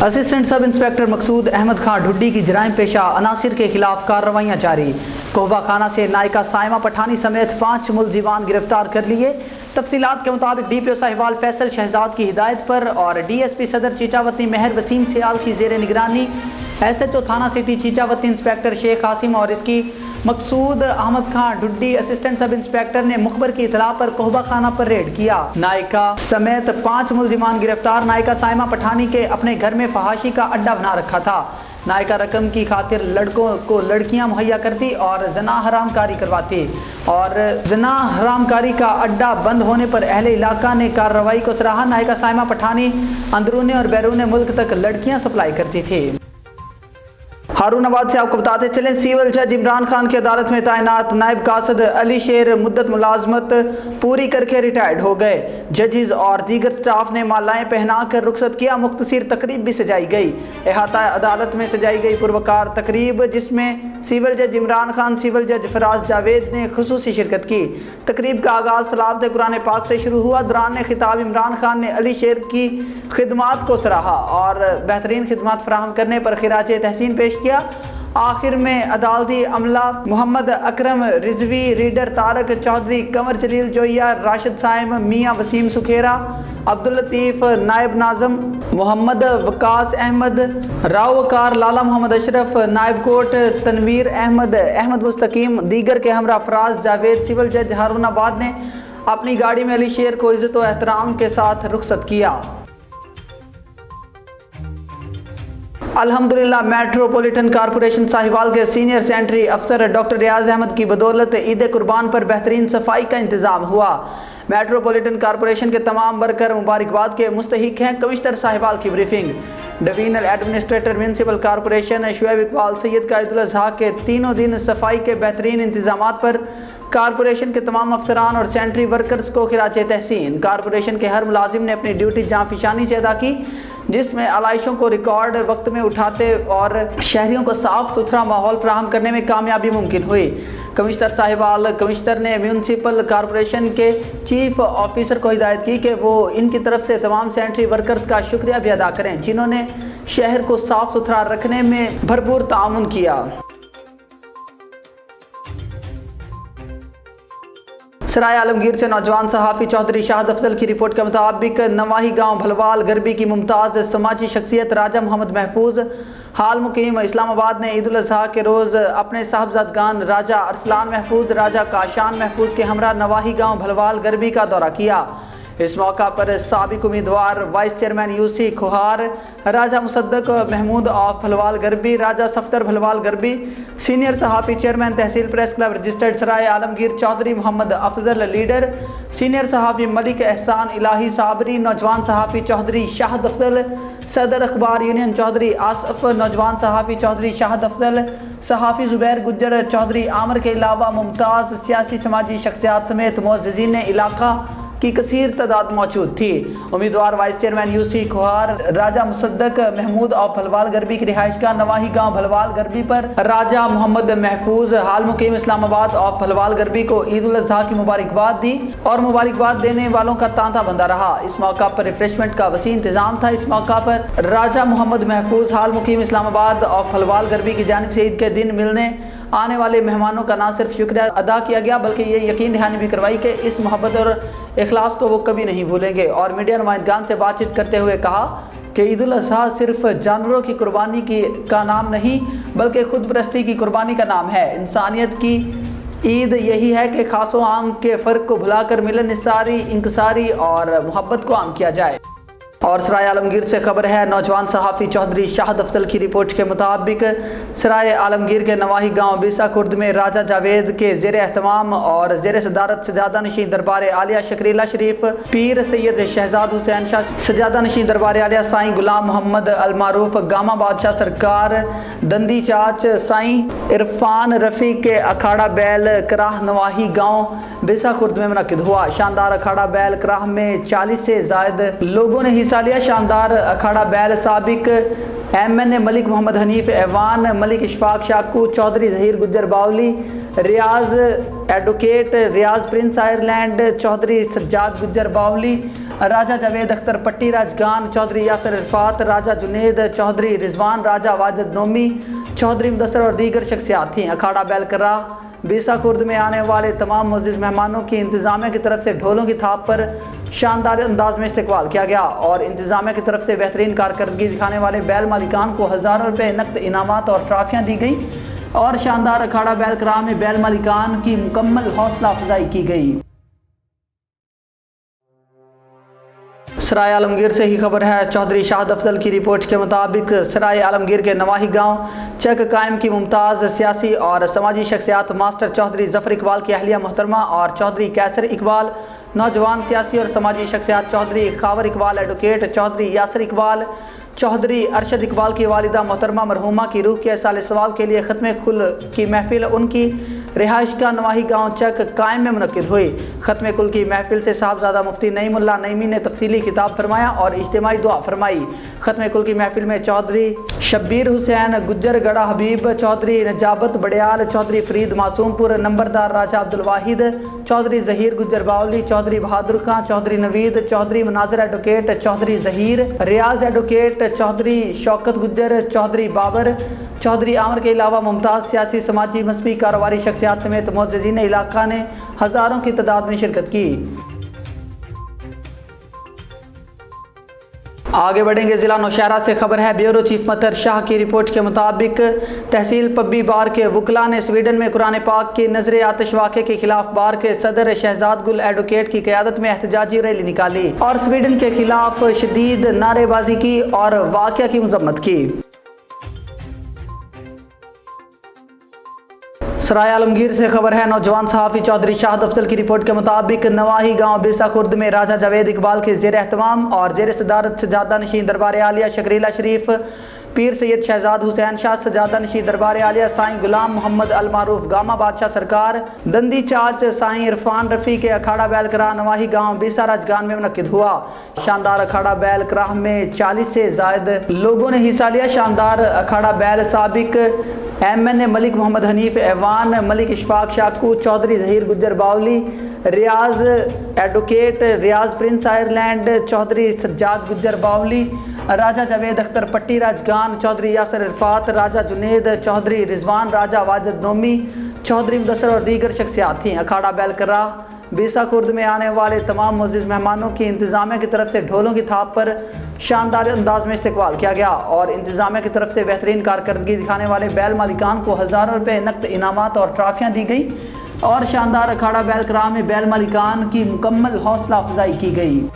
Assistant sub inspector مقصود احمد خان ڈھڈی کی جرائم پیشہ عناصر کے خلاف کارروائیاں جاری۔ کوہبہ خانہ سے نائکہ سائمہ پٹھانی سمیت 5 ملزمان گرفتار کر لیے۔ تفصیلات کے مطابق ڈی پی او صاحبال فیصل شہزاد کی ہدایت پر اور ڈی ایس پی صدر چیچاوتی مہر وسیم سیال کی زیر نگرانی ایس ایچ او تھانہ سٹی چیچاوتی انسپیکٹر شیخ قاسم اور اس کی Maqsood Ahmed Khan Dhuddi assistant sub inspector نے مخبر کی اطلاع پر کوہبہ خانہ پر ریڈ کیا۔ نائکہ سمیت 5 ملزمان گرفتار۔ نائکہ سائمہ پٹھانی کے اپنے گھر میں فحاشی کا اڈا بنا رکھا تھا۔ نائکہ رقم کی خاطر لڑکوں کو لڑکیاں مہیا کرتی اور زنا حرام کاری کرواتی، اور زنا حرام کاری کا اڈا بند ہونے پر اہل علاقہ نے کارروائی کو سراہا۔ نائکہ سائمہ پٹھانی اندرون اور بیرون ملک تک لڑکیاں سپلائی کرتی تھی۔ ہارون آباد سے آپ کو بتاتے چلیں، سیول جج عمران خان کی عدالت میں تعینات نائب قاصد علی شیر مدت ملازمت پوری کر کے ریٹائرڈ ہو گئے۔ ججز اور دیگر سٹاف نے مالائیں پہنا کر رخصت کیا۔ مختصر تقریب بھی سجائی گئی۔ احاطہ عدالت میں سجائی گئی پروقار تقریب، جس میں سیول جج عمران خان، سیول جج فراز جاوید نے خصوصی شرکت کی۔ تقریب کا آغاز تلاوت قرآن پاک سے شروع ہوا۔ دوران خطاب عمران خان نے علی شیر کی خدمات کو سراہا اور بہترین خدمات فراہم کرنے پر خراج تحسین پیش کیا۔ آخر میں عدالتی عملہ محمد اکرم رضوی، ریڈر طارق چودھری، قمر جلیل جوئیہ، راشد صائم، میاں وسیم سکھیرا، عبداللطیف نائب ناظم، محمد وقاص احمد، راؤ وقار، لالا محمد اشرف، نائب کوٹ تنویر احمد، احمد مستقیم دیگر کے ہمراہ فراز جاوید، سول جج ہارون آباد نے اپنی گاڑی میں علی شیر کو عزت و احترام کے ساتھ رخصت کیا۔ الحمدللہ میٹروپولیٹن کارپوریشن ساہیوال کے سینئر سینٹری افسر ڈاکٹر ریاض احمد کی بدولت عید قربان پر بہترین صفائی کا انتظام ہوا۔ میٹروپولیٹن کارپوریشن کے تمام ورکر مبارکباد کے مستحق ہیں۔ کمشنر ساہیوال کی briefing. Divisional administrator municipal corporation Shoaib Iqbal Syed کا عید الاضحیٰ کے تینوں دن صفائی کے بہترین انتظامات پر کارپوریشن کے تمام افسران اور سینٹری ورکرز کو خراج تحسین۔ کارپوریشن کے ہر ملازم نے اپنی ڈیوٹی جانفشانی سے ادا کی، جس میں علائشوں کو ریکارڈ وقت میں اٹھاتے اور شہریوں کو صاف ستھرا ماحول فراہم کرنے میں کامیابی ممکن ہوئی۔ کمشنر ساہیوال کمشنر نے میونسپل کارپوریشن کے چیف آفیسر کو ہدایت کی کہ وہ ان کی طرف سے تمام سینٹری ورکرز کا شکریہ بھی ادا کریں، جنہوں نے شہر کو صاف ستھرا رکھنے میں بھرپور تعاون کیا۔ سرائے عالمگیر سے نوجوان صحافی چودھری شاہد افضل کی رپورٹ کے مطابق نواحی گاؤں بھلوال گربی کی ممتاز سماجی شخصیت راجہ محمد محفوظ حال مقیم اسلام آباد نے عید الاضحیٰ کے روز اپنے صاحبزادگان راجہ ارسلان محفوظ، راجہ کاشان محفوظ کے ہمراہ نواحی گاؤں بھلوال گربی کا دورہ کیا۔ اس موقع پر سابق امیدوار vice chairman U C Khohar, Raja Musaddiq Mahmood of Bhalwal Garbi, Raja Safdar Bhalwal Garbi, senior صحافی chairman tehsil press club registered Sarai Alamgir Chaudhry Muhammad Afzal leader, senior صحافی ملک احسان الہی صابری، نوجوان صحافی چودھری شاہد افضل، صدر اخبار یونین چودھری آصف، نوجوان صحافی چودھری شاہد افضل، صحافی زبیر گجر چودھری عامر کے علاوہ ممتاز سیاسی سماجی شخصیات سمیت معززین علاقہ کی کثیر تعداد موجود تھی۔ امیدوار vice chairman U C Khohar Raja Musaddiq Mahmood of Bhalwal گربی کی رہائش گاہ نواحی گاؤں بھلوال گربی پر راجہ محمد محفوظ حال مقیم اسلام آباد آف بھلوال گربی کو عید الاضحیٰ کی مبارکباد دی اور مبارکباد دینے والوں کا تانتا بندہ رہا۔ اس موقع پر ریفریشمنٹ کا وسیع انتظام تھا۔ اس موقع پر راجہ محمد محفوظ حال مقیم اسلام آباد آف بھلوال گربی کی جانب سے عید کے دن ملنے آنے والے مہمانوں کا نہ صرف شکریہ ادا کیا گیا بلکہ یہ یقین دہانی بھی کروائی کہ اس محبت اور اخلاص کو وہ کبھی نہیں بھولیں گے، اور میڈیا نمائندگان سے بات چیت کرتے ہوئے کہا کہ عید الاضحیٰ صرف جانوروں کی قربانی کا نام نہیں بلکہ خود پرستی کی قربانی کا نام ہے۔ انسانیت کی عید یہی ہے کہ خاص و عام کے فرق کو بھلا کر ملن نثاری، انکساری اور محبت کو عام کیا جائے۔ اور سرائے عالمگیر سے خبر ہے، نوجوان صحافی چودھری شاہد افضل کی رپورٹ کے مطابق سرائے عالمگیر کے نواحی گاؤں بیسا خرد میں راجہ جاوید کے زیر اہتمام اور زیر صدارت سجادہ نشین دربار عالیہ شکریلہ شریف پیر سید شہزاد حسین شاہ سجادہ نشین دربار عالیہ سائیں غلام محمد المعروف گامہ بادشاہ سرکار دندی چاچ سائیں عرفان رفیع کے اکھاڑا بیل کراہ نواحی گاؤں بیسا خرد میں منعقد ہوا۔ شاندار اکھاڑا بیل کراہ میں 40 سے زائد لوگوں نے حصہ لیا۔ شاندار اکھاڑا بیل سابق ایم این اے ملک محمد حنیف ایوان، ملک اشفاق شاکو، چودھری ظہیر گجر باولی، ریاض ایڈوکیٹ ریاض پرنس آئرلینڈ، چودھری سجاد گجر باولی، راجہ جاوید اختر پٹی راجگان، چودھری یاسر عرفات، راجہ جنید چودھری رضوان، راجہ واجد نومی، چودھری مدثر اور دیگر شخصیات تھیں۔ اکھاڑا بیلکرہ بیسا خورد میں آنے والے تمام معزز مہمانوں کی انتظامیہ کی طرف سے ڈھولوں کی تھاپ پر شاندار انداز میں استقبال کیا گیا اور انتظامیہ کی طرف سے بہترین کارکردگی دکھانے والے بیل مالکان کو ہزاروں روپے نقد انعامات اور ٹرافیاں دی گئیں اور شاندار اکھاڑا بیلکرہ میں بیل مالکان کی مکمل حوصلہ افزائی کی گئی۔ سرائے عالمگیر سے ہی خبر ہے۔ چودھری شاہد افضل کی رپورٹ کے مطابق سرائے عالمگیر کے نواحی گاؤں چک قائم کی ممتاز سیاسی اور سماجی شخصیات ماسٹر چودھری ظفر اقبال کی اہلیہ محترمہ اور چودھری کیسر اقبال، نوجوان سیاسی اور سماجی شخصیات چودھری خاور اقبال ایڈوکیٹ، چودھری یاسر اقبال، چودھری ارشد اقبال کی والدہ محترمہ مرحومہ کی روح کے ایصال ثواب کے لیے ختم کل کی محفل ان کی رہائش کا نواحی گاؤں چک قائم میں منعقد ہوئی۔ ختم کل کی محفل سے صاحبزادہ مفتی نعیم اللہ نعیمی نے تفصیلی خطاب فرمایا اور اجتماعی دعا فرمائی۔ ختم کل کی محفل میں چودھری شبیر حسین گجر گڑھا حبیب، چودھری نجابت بڑیال، چودھری فرید معصوم پور نمبردار، راجہ عبدالواحد، چودھری ظہیر گجر باولی، چودھری بہادر خان، چودھری نوید، چودھری مناظر ایڈوکیٹ، چودھری ظہیر ریاض ایڈوکیٹ، چودھری شوکت گجر، چودھری بابر، چودھری عامر کے علاوہ ممتاز سیاسی، سماجی، مذہبی، کاروباری شخصیات سمیت معززین علاقہ نے ہزاروں کی تعداد میں شرکت کی۔ آگے بڑھیں گے ضلع نوشہرہ سے خبر ہے۔ بیورو چیف مطہر شاہ کی رپورٹ کے مطابق تحصیل پبی بار کے وکلاء نے سویڈن میں قرآن پاک کی نذر آتش واقعے کے خلاف بار کے صدر شہزاد گل ایڈوکیٹ کی قیادت میں احتجاجی ریلی نکالی اور سویڈن کے خلاف شدید نعرے بازی کی اور واقعہ کی مذمت کی۔ سرائے عالمگیر سے خبر ہے۔ نوجوان صحافی چودھری شاہد افضل کی رپورٹ کے مطابق نواحی گاؤں بیسا خورد میں راجہ جاوید اقبال کے زیر اہتمام اور زیر صدارت سجادہ نشین دربار عالیہ شکریلہ شریف پیر سید شہزاد حسین شاہ سجادہ نشین دربار عالیہ سائیں غلام محمد المعروف گامہ بادشاہ سرکار دندی چاچ سائیں عرفان رفیع کے اکھاڑا بیلکرہ نواحی گاؤں بیسا راجگان میں منعقد ہوا۔ شاندار اکھاڑا بیلکرہ میں 40 سے زائد لوگوں نے حصہ لیا۔ شاندار اکھاڑا بیل سابق MN ملک محمد حنیف ایوان، ملک اشفاق شاکو، چودھری ظہیر گجر باولی، ریاض ایڈوکیٹ، ریاض پرنس آئرلینڈ، چودھری سجاد گجر باولی، راجہ جاوید اختر پٹی راجگان، چودھری یاسر عرفات، راجہ جنید چودھری رضوان، راجہ واجد نومی، چودھری مدثر اور دیگر شخصیات تھیں۔ اکھاڑا بیلکرہ بیسا خورد میں آنے والے تمام معزز مہمانوں کی انتظامیہ کی طرف سے ڈھولوں کی تھاپ پر شاندار انداز میں استقبال کیا گیا اور انتظامیہ کی طرف سے بہترین کارکردگی دکھانے والے بیل مالکان کو ہزاروں روپے نقد انعامات اور ٹرافیاں دی گئیں اور شاندار اکھاڑا بیلکرہ میں بیل مالکان کی مکمل حوصلہ افزائی کی گئی۔